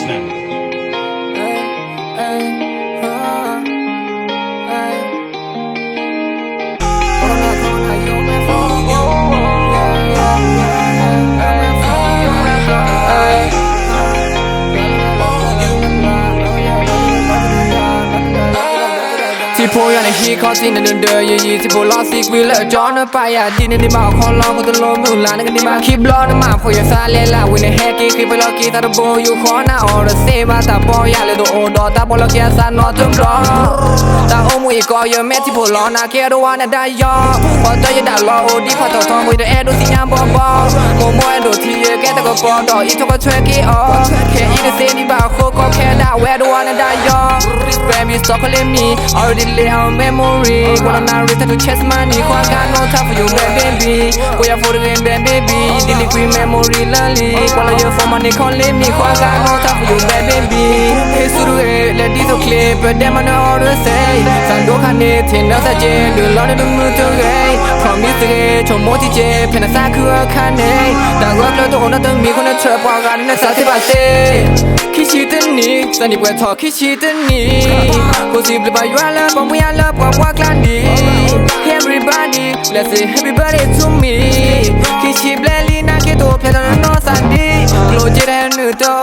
ที่พูดอย่างในฮีคอสินเดินยี่ที่พูดล้อซิกวิลเลอร์จอนไปอ่ะดีในมาขอร้องก็ต้องลงมือลานกันดีมาคลิปล้อมาพอยาซาเลล่าวินในแฮกกี้คลิปไปล้อกีตาร์โบอยู่ขอหน้าออร์เซมาตาปอยาเลโดโอดอตาบอลแกซานอจุ่มล้อตาโอมุยก็เยอะแม่ที่พูดล้อนาเกโรวานาได้ยอพอตัวยันด่าล้อโอดีพอตัวทองมือเดอแอดูสิยามบอมโมโมแอนดูทีแกตะก็ปอดออีทุกก็ช่วยกี้อ๋อแค่อีเดเซนี่บ่าวโคก็แค่ด่าแวดูวานาได้ยอ Baby stop calling me already lay out memory Wanna not return to chase money Cause I got no time for you baby Go ya for the game baby Delete green memory lolly While I for money calling me Cause I got no time for you baby Hey suru let this so clear But them I know how to say Sando khane thin da sa jin Du lo de du mu to gay Promise to get Chom mo ti je Pen sa khu khane Da go lo to na tang mi khon na trap wa ga na sa se ba se Kishi den ni Sani bwe talk kishi den ni Cause you believe you are love but we are love but walk like me Everybody let's say happy birthday to me Kishi bleli na ke to phe no sandi Glow je da nu to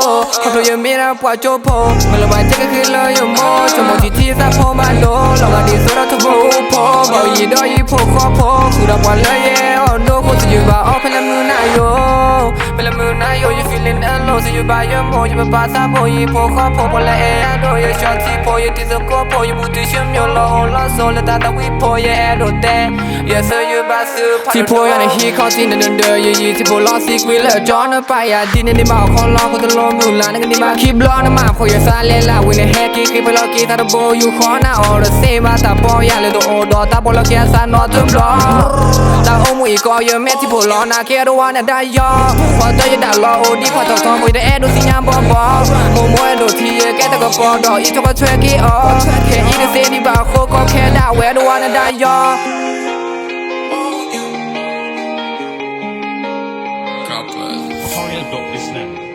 Pho yo me ra pwa cho pho Melo ba je ke lo yo mo Chomo ti ti sa pho ma lo Lo ga di so da to pho pho Bo yi do yi pho kho pho Ku da pwa lo ye oh no ko to you ba oh phe la mu na yo Phe la mu na yo you feeling alone so you ba yo mo you ba sa pho yi pho kho pho pho la e do ye shot ti pho ye ti so ko pho you bu ti shim yo lo lo so la ta we pho ye do te yes so you ba su ti pho ya ne he call ti ne ye ti pho lo si we le john pa ya di ne ma kho lo ko to lo mu la ne ni ma keep blow na ma pho ye sa le la we ne he ki keep lo ki ta bo you kho na or say ma ta po ya le do o do ta bo lo ki sa no to blow ta o mu ko ye me ti pho lo na ke do wa na da yo pho to ye da lo o di pho to to mu de e do si nya bo bo mo mo e do ti ye ke ta ko po do i to ko chwe ki o ke i de se ni ba kho ko ke da we do wa na da yo Couple. How you got this now?